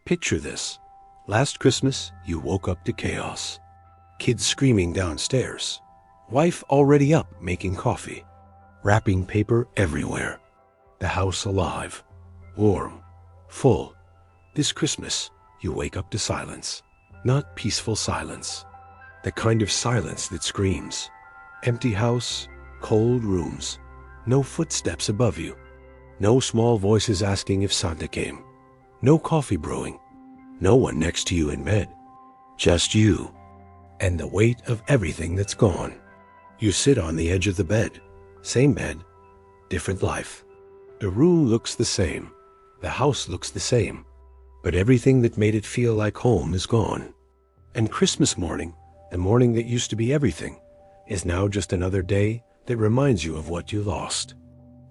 Picture this. Last Christmas, you woke up to chaos. Kids screaming downstairs. Wife already up making coffee. Wrapping paper everywhere. The house alive. Warm. Full. This Christmas, you wake up to silence. Not peaceful silence. The kind of silence that screams. Empty house, cold rooms. No footsteps above you. No small voices asking if Santa came. No coffee brewing. No one next to you in bed. Just you. And the weight of everything that's gone. You sit on the edge of the bed. Same bed. Different life. The room looks the same. The house looks the same. But everything that made it feel like home is gone. And Christmas morning, the morning that used to be everything, is now just another day that reminds you of what you lost.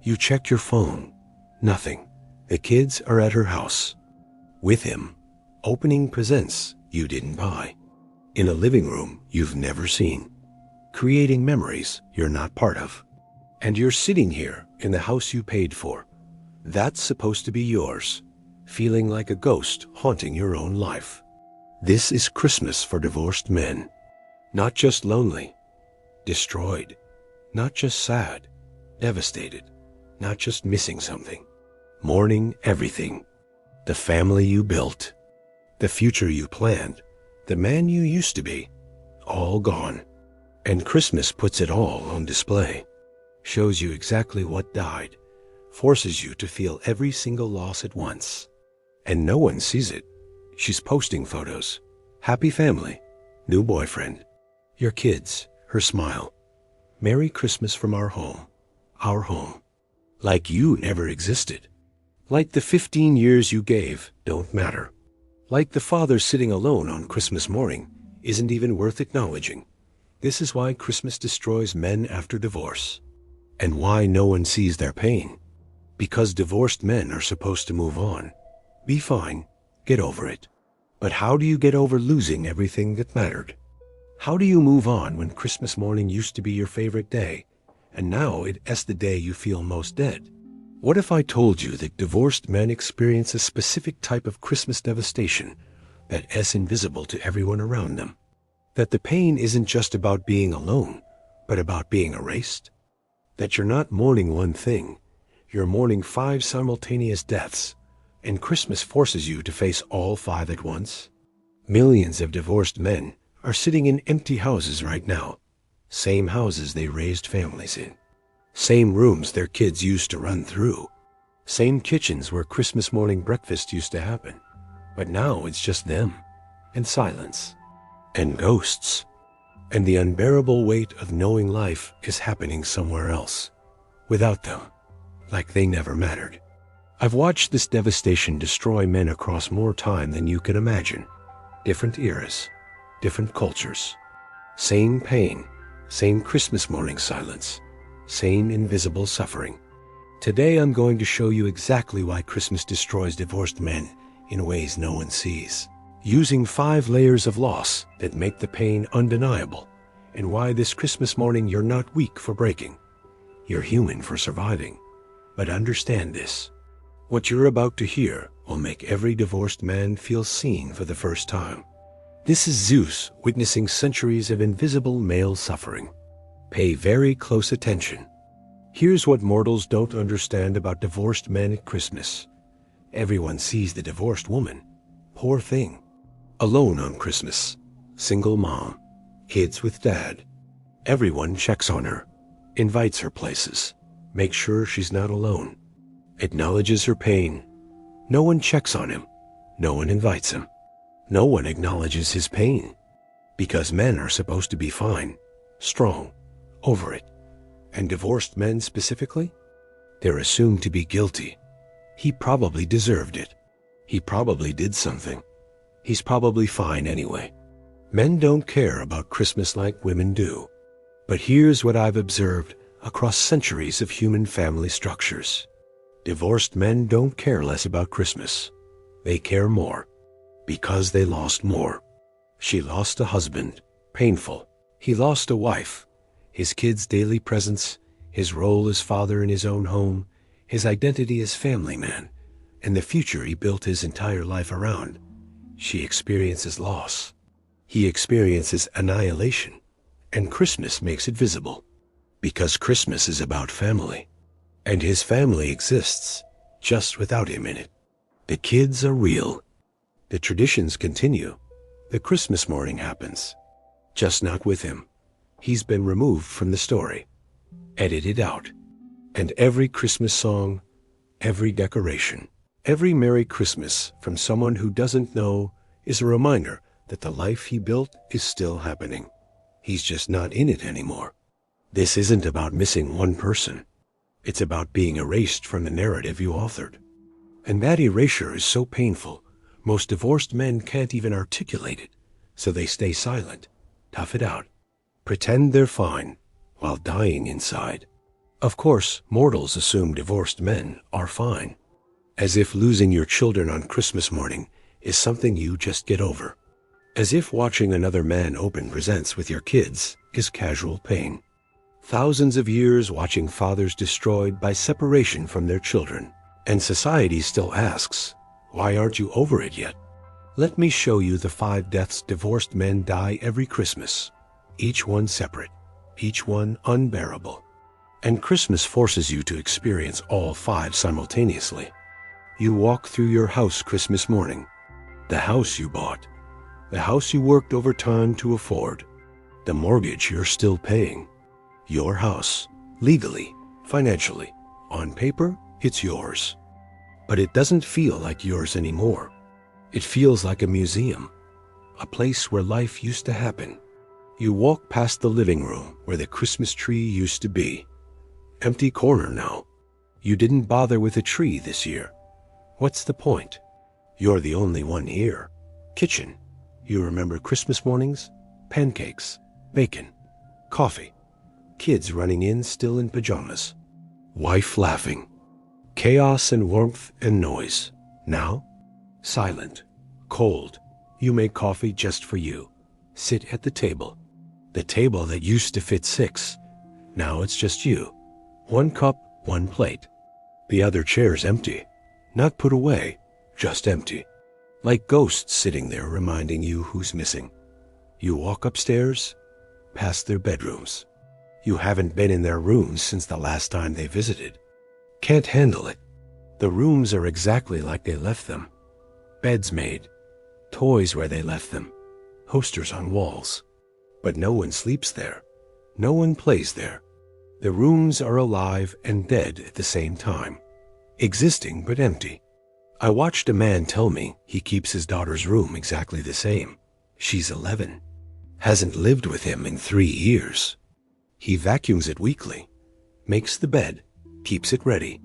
You check your phone. Nothing. The kids are at her house. With him. Opening presents you didn't buy. In a living room you've never seen. Creating memories you're not part of. And you're sitting here in the house you paid for. That's supposed to be yours. Feeling like a ghost haunting your own life. This is Christmas for divorced men. Not just lonely. Destroyed. Not just sad. Devastated. Not just missing something. Mourning everything. The family you built. The future you planned. The man you used to be. All gone. And Christmas puts it all on display. Shows you exactly what died. Forces you to feel every single loss at once. And no one sees it. She's posting photos. Happy family. New boyfriend. Your kids. Her smile. Merry Christmas from our home. Our home. Like you never existed. Like the 15 years you gave don't matter. Like the father sitting alone on Christmas morning isn't even worth acknowledging. This is why Christmas destroys men after divorce. And why no one sees their pain. Because divorced men are supposed to move on. Be fine. Get over it. But how do you get over losing everything that mattered? How do you move on when Christmas morning used to be your favorite day, and now it's the day you feel most dead? What if I told you that divorced men experience a specific type of Christmas devastation that is invisible to everyone around them? That the pain isn't just about being alone, but about being erased? That you're not mourning one thing, you're mourning 5 simultaneous deaths, and Christmas forces you to face all 5 at once? Millions of divorced men are sitting in empty houses right now. Same houses they raised families in. Same rooms their kids used to run through. Same kitchens where Christmas morning breakfast used to happen. But now it's just them. And silence. And ghosts. And the unbearable weight of knowing life is happening somewhere else. Without them. Like they never mattered. I've watched this devastation destroy men across more time than you can imagine. Different eras. Different cultures. Same pain. Same Christmas morning silence. Same invisible suffering. Today I'm going to show you exactly why Christmas destroys divorced men in ways no one sees. Using 5 layers of loss that make the pain undeniable, and why this Christmas morning you're not weak for breaking. You're human for surviving. But understand this. What you're about to hear will make every divorced man feel seen for the first time. This is Zeus witnessing centuries of invisible male suffering. Pay very close attention. Here's what mortals don't understand about divorced men at Christmas. Everyone sees the divorced woman. Poor thing. Alone on Christmas. Single mom. Kids with dad. Everyone checks on her. Invites her places. Makes sure she's not alone. Acknowledges her pain. No one checks on him. No one invites him. No one acknowledges his pain. Because men are supposed to be fine. Strong. Over it. And divorced men specifically? They're assumed to be guilty. He probably deserved it. He probably did something. He's probably fine anyway. Men don't care about Christmas like women do. But here's what I've observed across centuries of human family structures. Divorced men don't care less about Christmas. They care more. Because they lost more. She lost a husband. Painful. He lost a wife. His kids' daily presence. His role as father in his own home. His identity as family man. and the future he built his entire life around. She experiences loss. He experiences annihilation, and Christmas makes it visible. Because Christmas is about family, and his family exists just without him in it. The kids are real. The traditions continue. The Christmas morning happens, just not with him. He's been removed from the story, edited out. And every Christmas song, every decoration, every Merry Christmas from someone who doesn't know is a reminder that the life he built is still happening. He's just not in it anymore. This isn't about missing one person. It's about being erased from the narrative you authored. And that erasure is so painful, most divorced men can't even articulate it, so they stay silent, tough it out, pretend they're fine, while dying inside. Of course, mortals assume divorced men are fine, as if losing your children on Christmas morning is something you just get over. As if watching another man open presents with your kids is casual pain. Thousands of years watching fathers destroyed by separation from their children. And society still asks, why aren't you over it yet? Let me show you the 5 deaths divorced men die every Christmas. Each one separate, each one unbearable. And Christmas forces you to experience all 5 simultaneously. You walk through your house Christmas morning. The house you bought. The house you worked overtime to afford. The mortgage you're still paying. Your house, legally, financially. On paper, it's yours. But it doesn't feel like yours anymore. It feels like a museum, a place where life used to happen. You walk past the living room where the Christmas tree used to be. Empty corner now. You didn't bother with a tree this year. What's the point? You're the only one here. Kitchen. You remember Christmas mornings? Pancakes, bacon, coffee. Kids running in still in pajamas. Wife laughing. Chaos and warmth and noise. Now, silent, cold. You make coffee just for you. Sit at the table. The table that used to fit 6. Now it's just you. 1 cup, 1 plate. The other chair's empty. Not put away, just empty. Like ghosts sitting there reminding you who's missing. You walk upstairs, past their bedrooms. You haven't been in their rooms since the last time they visited. Can't handle it. The rooms are exactly like they left them. Beds made, toys where they left them, posters on walls. But no one sleeps there. No one plays there. The rooms are alive and dead at the same time, existing but empty. I watched a man tell me he keeps his daughter's room exactly the same. She's 11. Hasn't lived with him in 3 years. He vacuums it weekly, makes the bed, keeps it ready,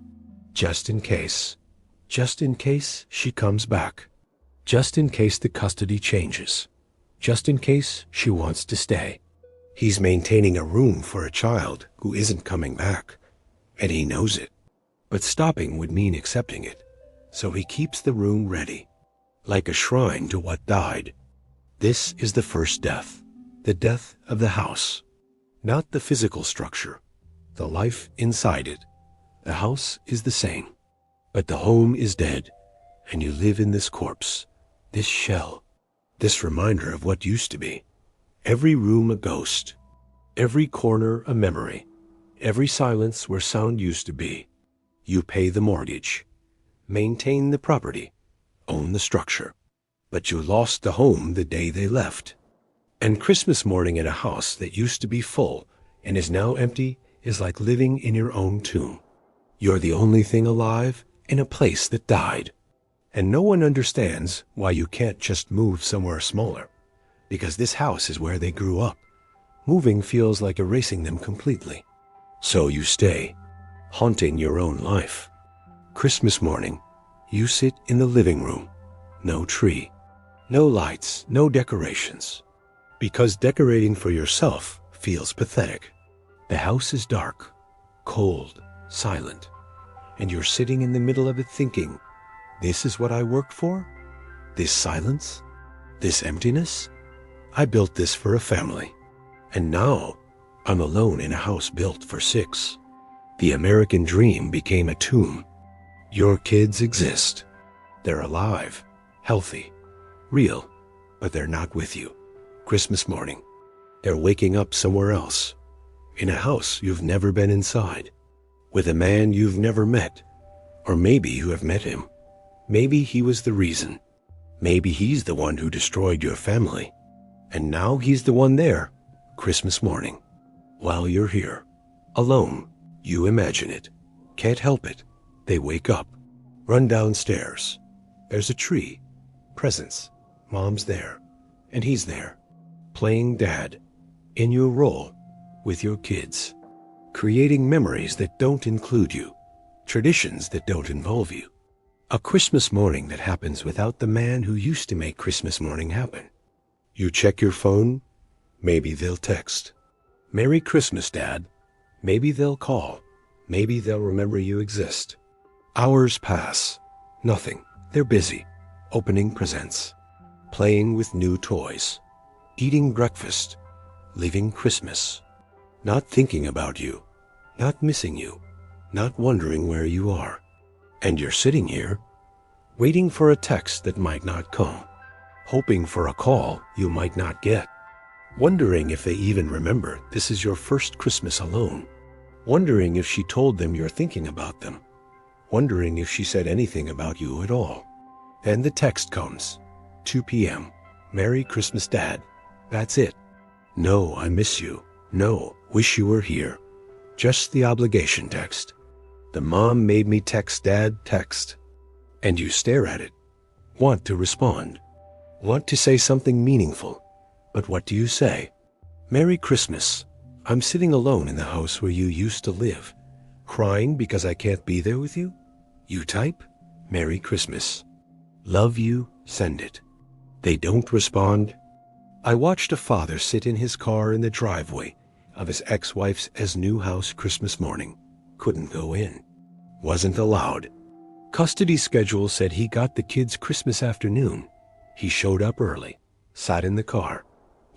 just in case. Just in case she comes back. Just in case the custody changes. Just in case she wants to stay. He's maintaining a room for a child who isn't coming back, and he knows it. But stopping would mean accepting it, so he keeps the room ready, like a shrine to what died. This is the first death, the death of the house. Not the physical structure, the life inside it. The house is the same, but the home is dead, and you live in this corpse, this shell, this reminder of what used to be. Every room a ghost, every corner a memory, every silence where sound used to be. You pay the mortgage, maintain the property, own the structure, but you lost the home the day they left. And Christmas morning in a house that used to be full and is now empty is like living in your own tomb. You're the only thing alive in a place that died. And no one understands why you can't just move somewhere smaller, because this house is where they grew up. Moving feels like erasing them completely. So you stay, haunting your own life. Christmas morning, you sit in the living room. No tree, no lights, no decorations. Because decorating for yourself feels pathetic. The house is dark, cold, silent, and you're sitting in the middle of it thinking, this is what I worked for? This silence? This emptiness? I built this for a family, and now I'm alone in a house built for 6. The American dream became a tomb. Your kids exist, They're alive, healthy, real, but they're not with you. Christmas morning, they're waking up somewhere else, in a house you've never been inside, with a man you've never met, or maybe you have met him. Maybe he was the reason. Maybe he's the one who destroyed your family. And now he's the one there, Christmas morning, while you're here, alone. You imagine it. Can't help it. They wake up, run downstairs. There's a tree, presents. Mom's there, and he's there, playing dad, in your role, with your kids, creating memories that don't include you, traditions that don't involve you. A Christmas morning that happens without the man who used to make Christmas morning happen. You check your phone, maybe they'll text. Merry Christmas, Dad. Maybe they'll call. Maybe they'll remember you exist. Hours pass. Nothing. They're busy. Opening presents. Playing with new toys. Eating breakfast. Leaving Christmas. Not thinking about you. Not missing you. Not wondering where you are. And you're sitting here, waiting for a text that might not come. Hoping for a call you might not get. Wondering if they even remember this is your first Christmas alone. Wondering if she told them you're thinking about them. Wondering if she said anything about you at all. Then the text comes. 2 p.m. Merry Christmas, Dad. That's it. No, I miss you. No, wish you were here. Just the obligation text. The mom made me text Dad text. And you stare at it. Want to respond. Want to say something meaningful. But what do you say? Merry Christmas. I'm sitting alone in the house where you used to live, crying because I can't be there with you? You type, Merry Christmas. Love you, send it. They don't respond. I watched a father sit in his car in the driveway of his ex-wife's new house Christmas morning. Couldn't go in. Wasn't allowed. Custody schedule said he got the kids Christmas afternoon. He showed up early, sat in the car,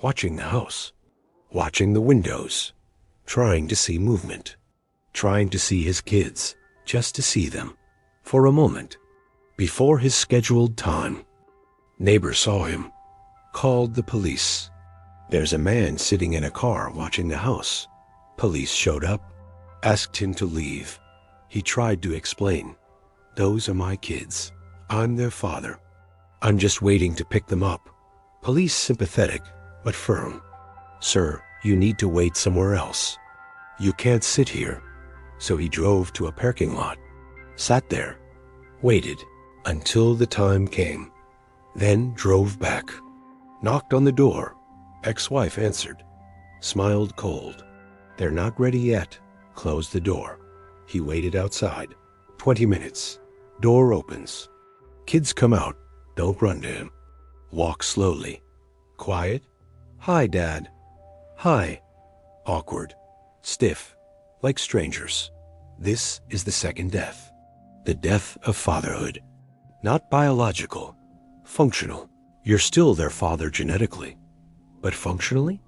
watching the house, watching the windows, trying to see movement, trying to see his kids, just to see them, for a moment, before his scheduled time. Neighbor saw him, called the police. There's a man sitting in a car watching the house. Police showed up, asked him to leave. He tried to explain. Those are my kids. I'm their father. I'm just waiting to pick them up. Police sympathetic, but firm. Sir, you need to wait somewhere else. You can't sit here. So he drove to a parking lot, sat there, waited until the time came, then drove back, knocked on the door. Ex-wife answered, smiled cold. They're not ready yet. Closed the door. He waited outside. 20 minutes. Door opens. Kids come out. Don't run to him. Walk slowly. Quiet. Hi, Dad. Hi. Awkward. Stiff. Like strangers. This is the second death. The death of fatherhood. Not biological. Functional. You're still their father genetically. But functionally?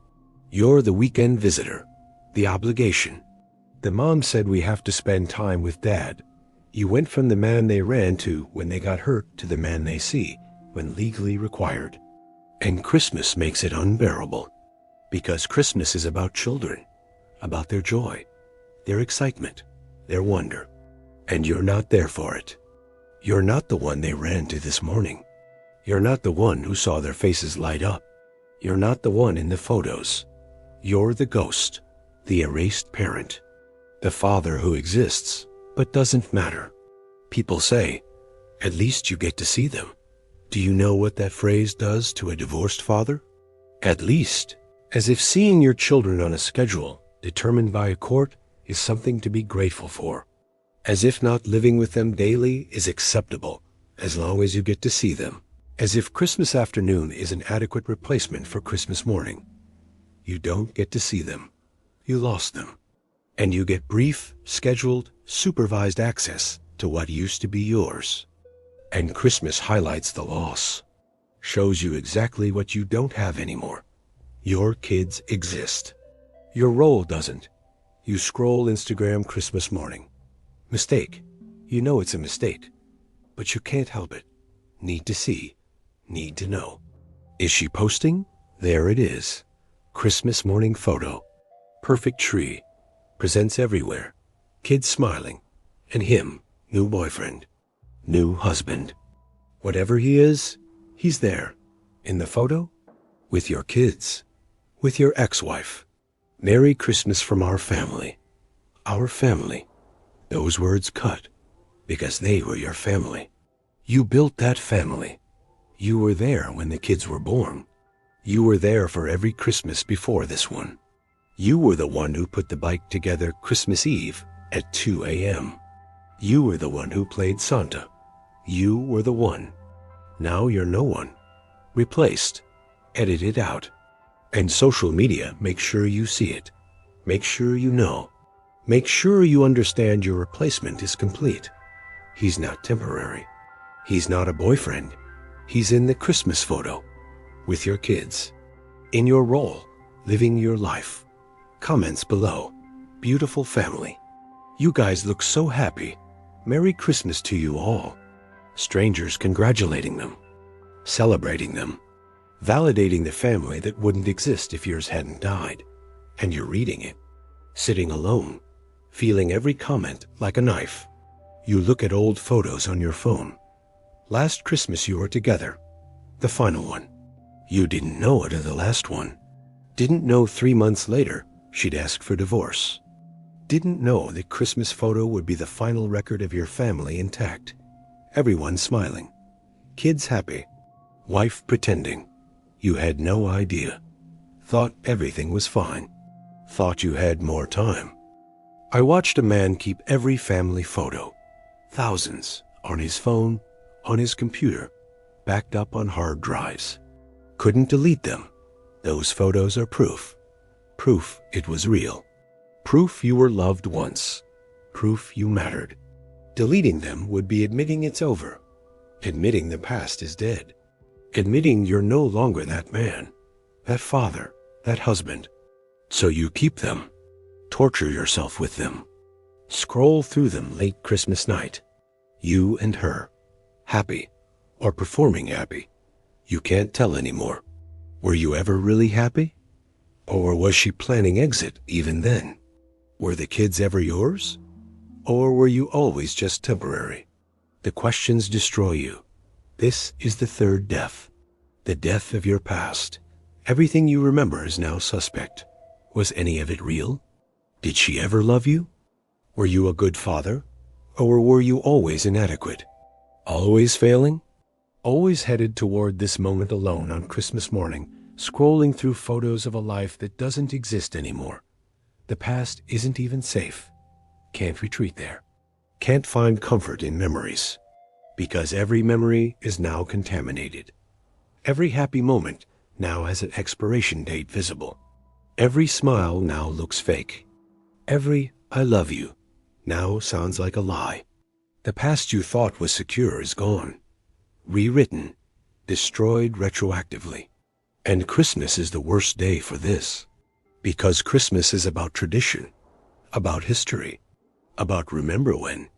You're the weekend visitor. The obligation. The mom said we have to spend time with Dad. You went from the man they ran to when they got hurt to the man they see when legally required. And Christmas makes it unbearable. Because Christmas is about children, about their joy, their excitement, their wonder. And you're not there for it. You're not the one they ran to this morning. You're not the one who saw their faces light up. You're not the one in the photos. You're the ghost, the erased parent, the father who exists but doesn't matter. People say, at least you get to see them. Do you know what that phrase does to a divorced father? At least, as if seeing your children on a schedule determined by a court is something to be grateful for. As if not living with them daily is acceptable as long as you get to see them. As if Christmas afternoon is an adequate replacement for Christmas morning. You don't get to see them. You lost them. And you get brief, scheduled, supervised access to what used to be yours. And Christmas highlights the loss. Shows you exactly what you don't have anymore. Your kids exist. Your role doesn't. You scroll Instagram Christmas morning. Mistake. You know it's a mistake. But you can't help it. need to see, need to know. Is she posting? There it is. Christmas morning photo. Perfect tree. Presents everywhere. Kids smiling. And him, new boyfriend. New husband. Whatever he is, he's there. In the photo? With your kids. With your ex-wife. Merry Christmas from our family. Our family. Those words cut. Because they were your family. You built that family. You were there when the kids were born. You were there for every Christmas before this one. You were the one who put the bike together Christmas Eve at 2 a.m. You were the one who played Santa. You were the one. Now you're no one. Replaced. Edited out. And social media makes sure you see it. Make sure you know. Make sure you understand your replacement is complete. He's not temporary. He's not a boyfriend. He's in the Christmas photo. With your kids. In your role. Living your life. Comments below. Beautiful family. You guys look so happy. Merry Christmas to you all. Strangers congratulating them. Celebrating them. Validating the family that wouldn't exist if yours hadn't died. And you're reading it. Sitting alone. Feeling every comment like a knife. You look at old photos on your phone. Last Christmas you were together. The final one. You didn't know it at the last one. Didn't know 3 months later she'd ask for divorce. Didn't know the Christmas photo would be the final record of your family intact. Everyone smiling. Kids happy. Wife pretending. You had no idea. Thought everything was fine. Thought you had more time. I watched a man keep every family photo. Thousands. On his phone, on his computer. Backed up on hard drives. Couldn't delete them. Those photos are proof. Proof it was real. Proof you were loved once. Proof you mattered. Deleting them would be admitting it's over. Admitting the past is dead. Admitting you're no longer that man, that father, that husband. So you keep them. Torture yourself with them. Scroll through them late Christmas night. You and her. Happy. Or performing happy. You can't tell anymore. Were you ever really happy? Or was she planning exit even then? Were the kids ever yours? Or were you always just temporary? The questions destroy you. This is the third death. The death of your past. Everything you remember is now suspect. Was any of it real? Did she ever love you? Were you a good father? Or were you always inadequate? Always failing? Always headed toward this moment alone on Christmas morning, scrolling through photos of a life that doesn't exist anymore. The past isn't even safe. Can't retreat there. Can't find comfort in memories. Because every memory is now contaminated. Every happy moment now has an expiration date visible. Every smile now looks fake. Every "I love you" now sounds like a lie. The past you thought was secure is gone. Rewritten. Destroyed retroactively. And Christmas is the worst day for this. Because Christmas is about tradition. About history. About remember when.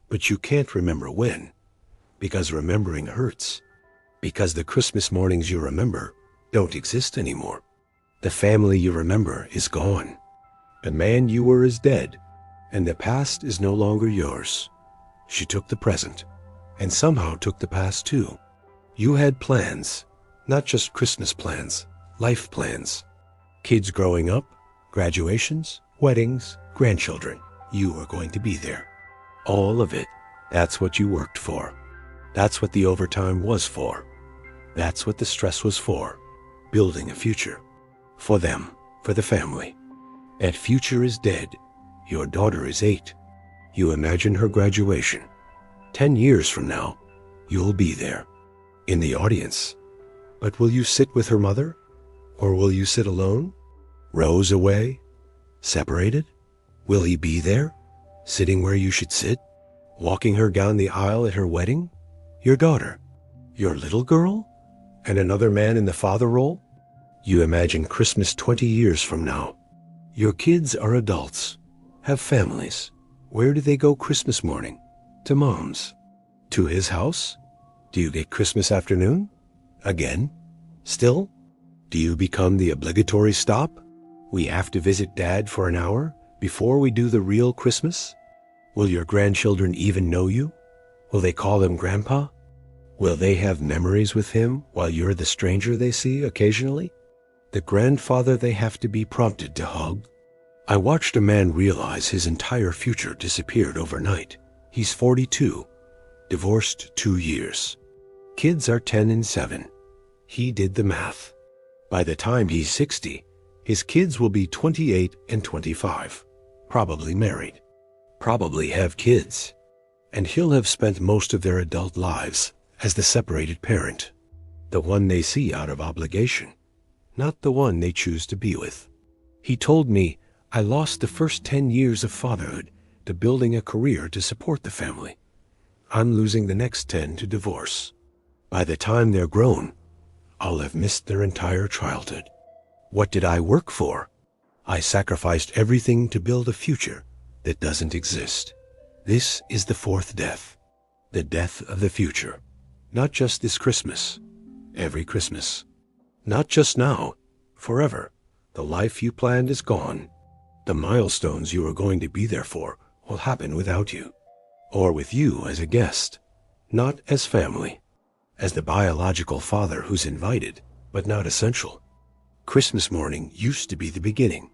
But you can't remember when. Because remembering hurts. Because the Christmas mornings you remember don't exist anymore. The family you remember is gone. The man you were is dead. And the past is no longer yours. She took the present. And somehow took the past too. You had plans. Not just Christmas plans. Life plans. Kids growing up. Graduations. Weddings. Grandchildren. You were going to be there. All of it. That's what you worked for. That's what the overtime was for. That's what the stress was for. Building a future. For them. For the family. That future is dead. Your daughter is 8. You imagine her graduation. 10 years from now, you'll be there. In the audience. But will you sit with her mother? Or will you sit alone? Rows away? Separated? Will he be there? Sitting where you should sit? Walking her down the aisle at her wedding? Your daughter? Your little girl? And another man in the father role? You imagine Christmas 20 years from now. Your kids are adults. Have families. Where do they go Christmas morning? To Mom's. To his house? Do you get Christmas afternoon? Again? Still? Do you become the obligatory stop? We have to visit Dad for an hour before we do the real Christmas? Will your grandchildren even know you? Will they call him Grandpa? Will they have memories with him while you're the stranger they see occasionally? The grandfather they have to be prompted to hug? I watched a man realize his entire future disappeared overnight. He's 42, divorced 2 years. Kids are 10 and 7. He did the math. By the time he's 60, his kids will be 28 and 25, probably married, probably have kids, and he'll have spent most of their adult lives as the separated parent, the one they see out of obligation, not the one they choose to be with. He told me, I lost the first 10 years of fatherhood to building a career to support the family. I'm losing the next 10 to divorce. By the time they're grown, I'll have missed their entire childhood. What did I work for? I sacrificed everything to build a future that doesn't exist. This is the fourth death, the death of the future. Not just this Christmas, every Christmas. Not just now, forever. The life you planned is gone. The milestones you were going to be there for will happen without you, or with you as a guest, not as family, as the biological father who's invited, but not essential. Christmas morning used to be the beginning,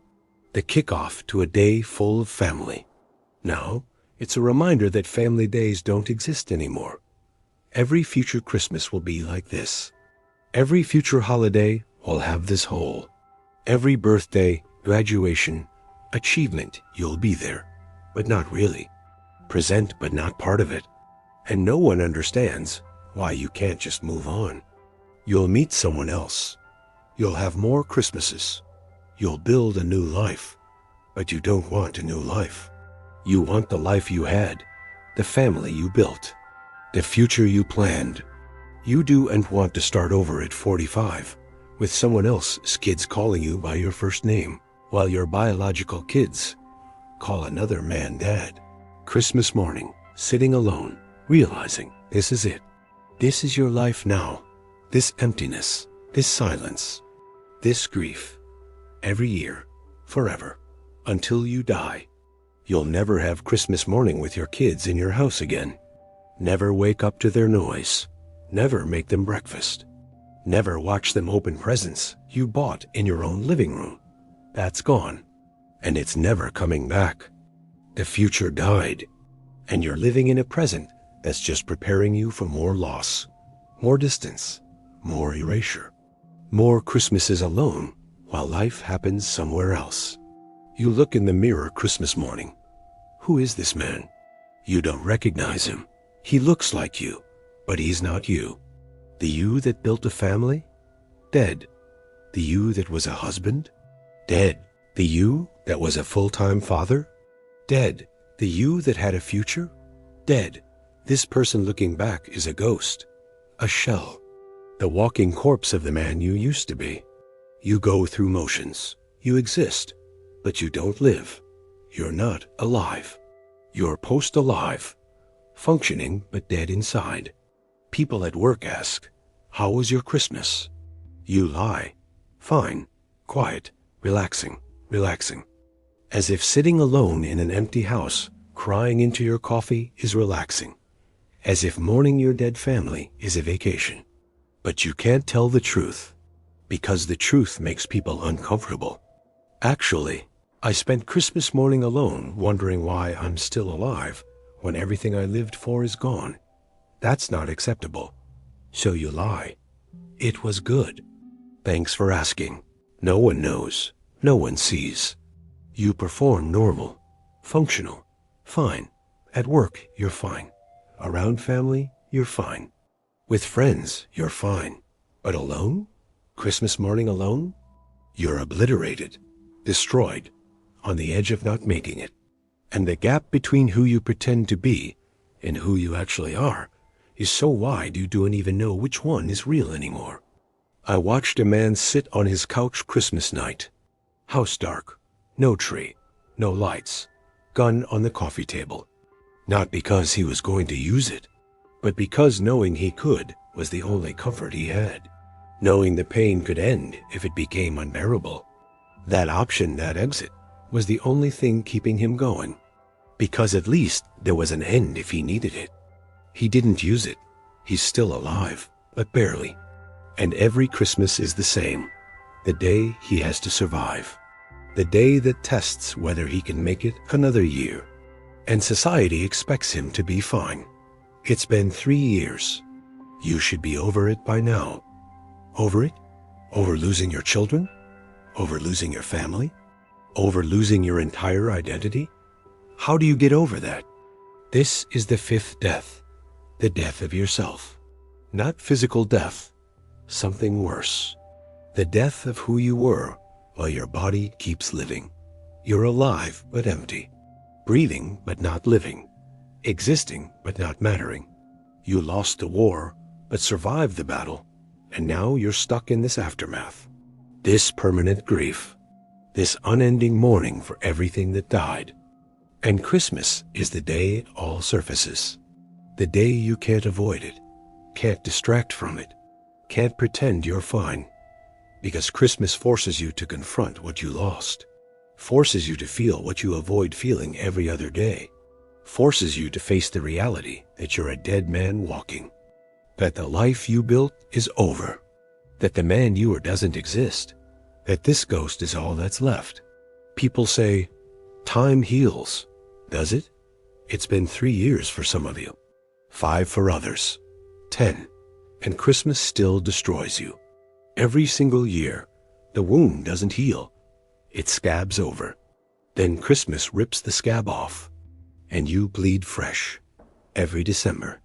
the kickoff to a day full of family. Now, it's a reminder that family days don't exist anymore. Every future Christmas will be like this. Every future holiday will have this hole. Every birthday, graduation, achievement, you'll be there, but not really. Present, but not part of it. And no one understands why you can't just move on. You'll meet someone else. You'll have more Christmases. You'll build a new life. But you don't want a new life. You want the life you had, the family you built, the future you planned. You do and want to start over at 45, with someone else's kids calling you by your first name, while your biological kids call another man Dad. Christmas morning, sitting alone, realizing this is it. This is your life now. This emptiness, this silence, this grief. Every year, forever, until you die. You'll never have Christmas morning with your kids in your house again. Never wake up to their noise. Never make them breakfast. Never watch them open presents you bought in your own living room. That's gone, and it's never coming back. The future died, and you're living in a present that's just preparing you for more loss, more distance, more erasure, more Christmases alone while life happens somewhere else. You look in the mirror Christmas morning. Who is this man? You don't recognize him. He looks like you, but he's not you. The you that built a family? Dead. The you that was a husband? Dead. The you that was a full-time father? Dead. The you that had a future? Dead. This person looking back is a ghost, a shell, the walking corpse of the man you used to be. You go through motions. You exist, but you don't live. You're not alive. You're post-alive, functioning but dead inside. People at work ask, "How was your Christmas?" You lie. Fine, quiet, relaxing, relaxing. As if sitting alone in an empty house, crying into your coffee is relaxing. As if mourning your dead family is a vacation. But you can't tell the truth, because the truth makes people uncomfortable. Actually, I spent Christmas morning alone wondering why I'm still alive when everything I lived for is gone. That's not acceptable. So you lie. It was good. Thanks for asking. No one knows. No one sees. You perform normal, functional, fine. At work, you're fine. Around family, you're fine. With friends, you're fine. But alone? Christmas morning alone? You're obliterated, destroyed, on the edge of not making it. And the gap between who you pretend to be and who you actually are is so wide you don't even know which one is real anymore. I watched a man sit on his couch Christmas night. House dark, no tree, no lights, gun on the coffee table. Not because he was going to use it, but because knowing he could was the only comfort he had. Knowing the pain could end if it became unbearable. That option, that exit, was the only thing keeping him going. Because at least there was an end if he needed it. He didn't use it. He's still alive, but barely. And every Christmas is the same. The day he has to survive. The day that tests whether he can make it another year. And society expects him to be fine. It's been 3 years. You should be over it by now. Over it? Over losing your children? Over losing your family? Over losing your entire identity? How do you get over that? This is the 5th death. The death of yourself. Not physical death. Something worse. The death of who you were while your body keeps living. You're alive but empty. Breathing but not living. Existing but not mattering. You lost the war but survived the battle. And now you're stuck in this aftermath. This permanent grief. This unending mourning for everything that died. And Christmas is the day it all surfaces. The day you can't avoid it. Can't distract from it. Can't pretend you're fine. Because Christmas forces you to confront what you lost. Forces you to feel what you avoid feeling every other day. Forces you to face the reality that you're a dead man walking. That the life you built is over. That the man you were doesn't exist. That this ghost is all that's left. People say, time heals. Does it? It's been 3 years for some of you. 5 for others. 10. And Christmas still destroys you. Every single year, the wound doesn't heal. It scabs over. Then Christmas rips the scab off. And you bleed fresh. Every December.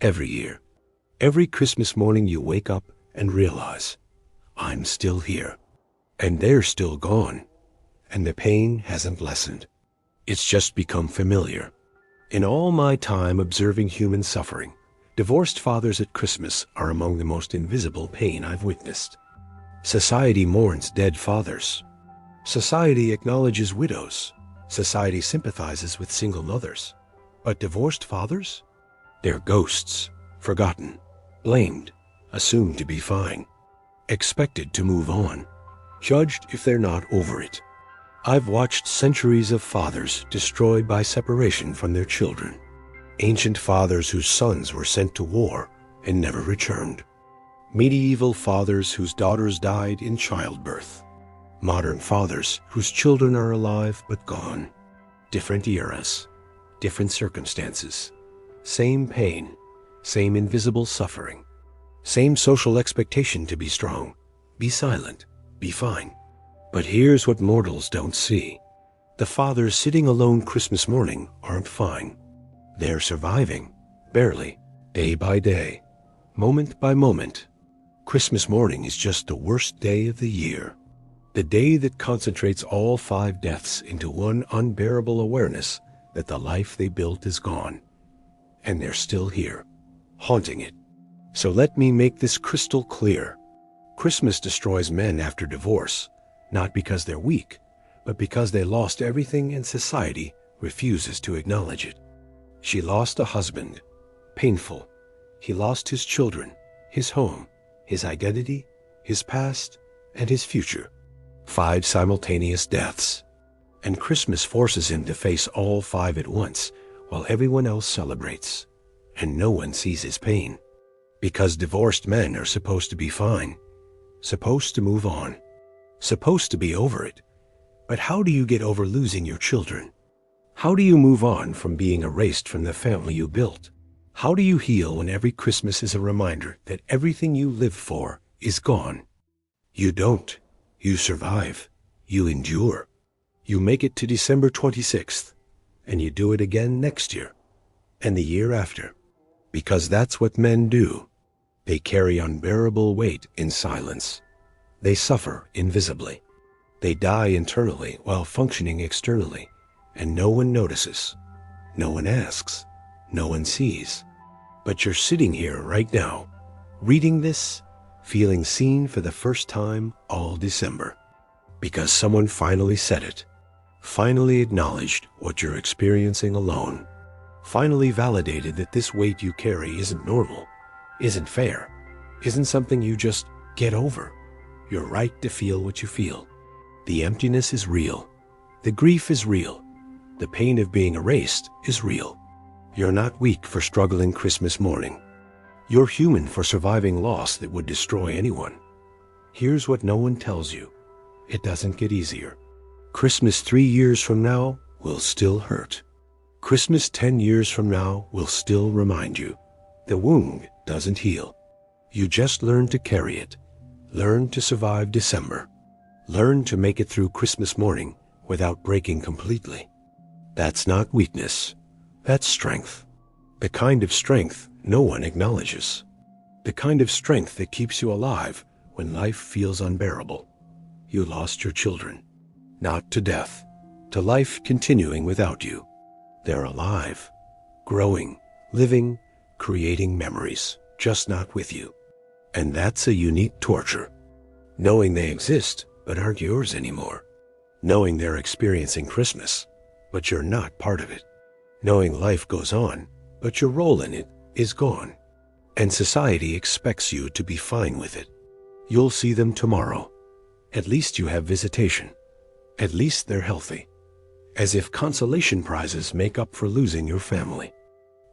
Every year. Every Christmas morning you wake up and realize, I'm still here. And they're still gone. And the pain hasn't lessened. It's just become familiar. In all my time observing human suffering, divorced fathers at Christmas are among the most invisible pain I've witnessed. Society mourns dead fathers. Society acknowledges widows. Society sympathizes with single mothers. But divorced fathers? They're ghosts, forgotten, blamed, assumed to be fine, expected to move on, judged if they're not over it. I've watched centuries of fathers destroyed by separation from their children. Ancient fathers whose sons were sent to war and never returned. Medieval fathers whose daughters died in childbirth. Modern fathers whose children are alive but gone. Different eras, different circumstances. Same pain, same invisible suffering. Same social expectation to be strong, be silent, be fine. But here's what mortals don't see. The fathers sitting alone Christmas morning aren't fine. They're surviving, barely, day by day, moment by moment. Christmas morning is just the worst day of the year. The day that concentrates all 5 deaths into one unbearable awareness that the life they built is gone. And they're still here, haunting it. So let me make this crystal clear. Christmas destroys men after divorce, not because they're weak, but because they lost everything and society refuses to acknowledge it. She lost a husband. Painful. He lost his children, his home, his identity, his past, and his future. 5 simultaneous deaths. And Christmas forces him to face all 5 at once, while everyone else celebrates. And no one sees his pain. Because divorced men are supposed to be fine. Supposed to move on. Supposed to be over it. But how do you get over losing your children? How do you move on from being erased from the family you built? How do you heal when every Christmas is a reminder that everything you lived for is gone? You don't. You survive. You endure. You make it to December 26th, and you do it again next year, and the year after. Because that's what men do. They carry unbearable weight in silence. They suffer invisibly. They die internally while functioning externally, and no one notices. No one asks. No one sees. But you're sitting here right now, reading this, feeling seen for the first time all December. Because someone finally said it, finally acknowledged what you're experiencing alone. Finally validated that this weight you carry isn't normal, isn't fair, isn't something you just get over. You're right to feel what you feel. The emptiness is real. The grief is real. The pain of being erased is real. You're not weak for struggling Christmas morning. You're human for surviving loss that would destroy anyone. Here's what no one tells you. It doesn't get easier. Christmas 3 years from now will still hurt. Christmas 10 years from now will still remind you. The wound doesn't heal. You just learn to carry it. Learn to survive December. Learn to make it through Christmas morning without breaking completely. That's not weakness. That's strength. The kind of strength no one acknowledges. The kind of strength that keeps you alive when life feels unbearable. You lost your children. Not to death. To life continuing without you. They're alive. Growing. Living. Creating memories. Just not with you. And that's a unique torture. Knowing they exist, but aren't yours anymore. Knowing they're experiencing Christmas, but you're not part of it. Knowing life goes on, but your role in it is gone. And society expects you to be fine with it. You'll see them tomorrow. At least you have visitation. At least they're healthy. As if consolation prizes make up for losing your family.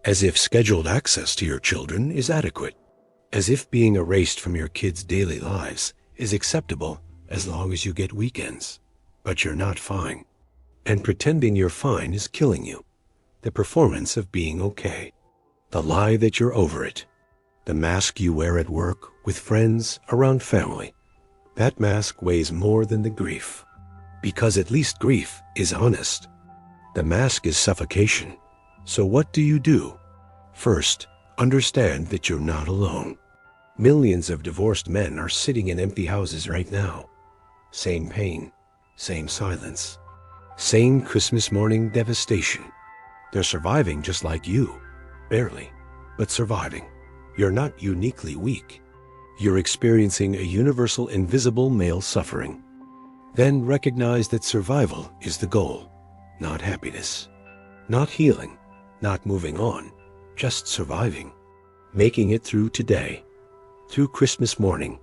As if scheduled access to your children is adequate. As if being erased from your kids' daily lives is acceptable as long as you get weekends. But you're not fine. And pretending you're fine is killing you. The performance of being okay. The lie that you're over it. The mask you wear at work, with friends, around family. That mask weighs more than the grief. Because at least grief is honest. The mask is suffocation. So what do? First, understand that you're not alone. Millions of divorced men are sitting in empty houses right now. Same pain, same silence, same Christmas morning devastation. They're surviving just like you. Barely, but surviving. You're not uniquely weak. You're experiencing a universal invisible male suffering. Then recognize that survival is the goal, not happiness. Not healing, not moving on, just surviving. Making it through today, through Christmas morning,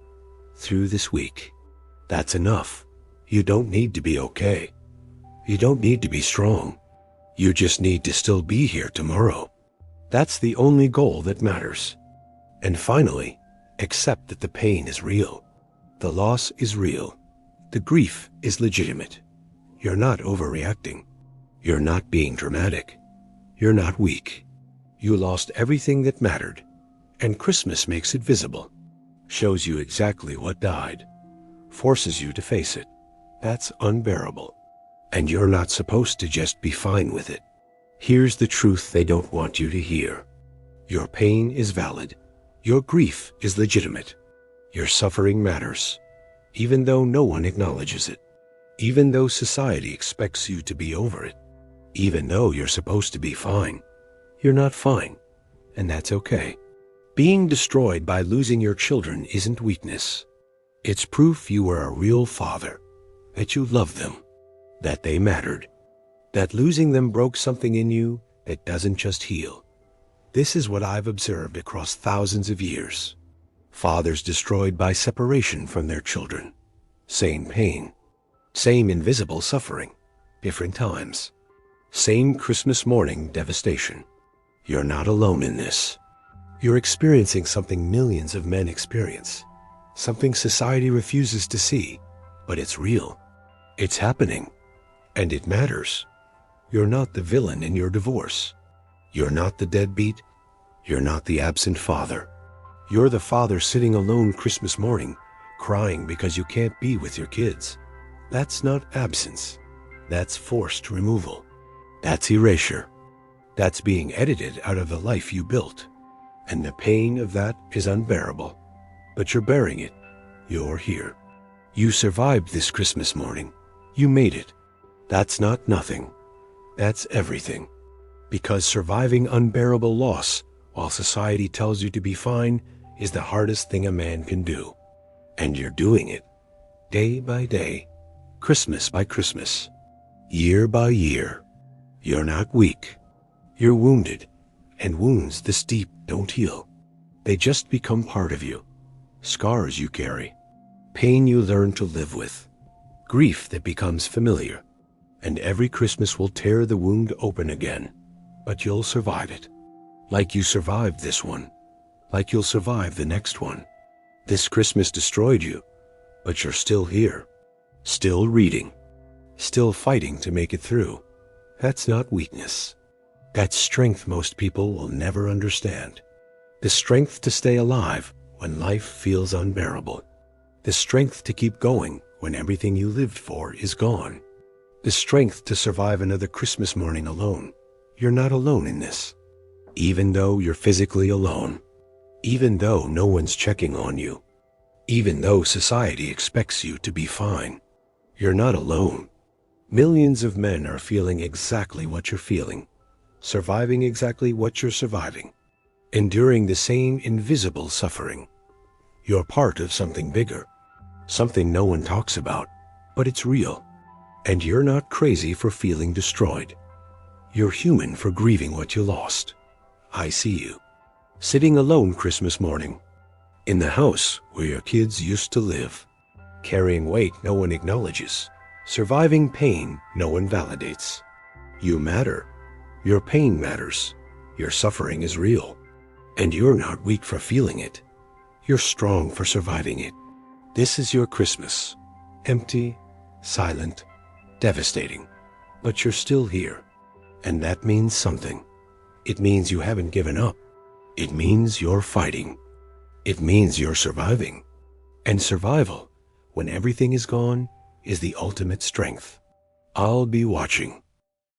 through this week. That's enough. You don't need to be okay. You don't need to be strong. You just need to still be here tomorrow. That's the only goal that matters. And finally, accept that the pain is real. The loss is real. The grief is legitimate. You're not overreacting. You're not being dramatic. You're not weak. You lost everything that mattered, and Christmas makes it visible. Shows you exactly what died. Forces you to face it. That's unbearable. And you're not supposed to just be fine with it. Here's the truth they don't want you to hear. Your pain is valid. Your grief is legitimate. Your suffering matters, even though no one acknowledges it. Even though society expects you to be over it. Even though you're supposed to be fine. You're not fine, and that's okay. Being destroyed by losing your children isn't weakness. It's proof you were a real father, that you loved them, that they mattered, that losing them broke something in you that doesn't just heal. This is what I've observed across thousands of years. Fathers destroyed by separation from their children. Same pain, same invisible suffering, different times. Same Christmas morning devastation. You're not alone in this. You're experiencing something millions of men experience. Something society refuses to see, but it's real. It's happening, and it matters. You're not the villain in your divorce. You're not the deadbeat. You're not the absent father. You're the father sitting alone Christmas morning, crying because you can't be with your kids. That's not absence. That's forced removal. That's erasure. That's being edited out of the life you built. And the pain of that is unbearable. But you're bearing it. You're here. You survived this Christmas morning. You made it. That's not nothing. That's everything. Because surviving unbearable loss while society tells you to be fine is the hardest thing a man can do. And you're doing it. Day by day. Christmas by Christmas. Year by year. You're not weak. You're wounded, and wounds this deep don't heal. They just become part of you. Scars you carry, pain you learn to live with, grief that becomes familiar. And every Christmas will tear the wound open again, but you'll survive it. Like you survived this one, like you'll survive the next one. This Christmas destroyed you, but you're still here, still reading, still fighting to make it through. That's not weakness. That's strength most people will never understand. The strength to stay alive when life feels unbearable. The strength to keep going when everything you lived for is gone. The strength to survive another Christmas morning alone. You're not alone in this. Even though you're physically alone. Even though no one's checking on you. Even though society expects you to be fine. You're not alone. Millions of men are feeling exactly what you're feeling. Surviving exactly what you're surviving. Enduring the same invisible suffering. You're part of something bigger. Something no one talks about, but it's real. And you're not crazy for feeling destroyed. You're human for grieving what you lost. I see you. Sitting alone Christmas morning. In the house where your kids used to live. Carrying weight no one acknowledges. Surviving pain no one validates. You matter. Your pain matters. Your suffering is real. And you're not weak for feeling it. You're strong for surviving it. This is your Christmas. Empty, silent, devastating. But you're still here. And that means something. It means you haven't given up. It means you're fighting. It means you're surviving. And survival, when everything is gone, is the ultimate strength. I'll be watching.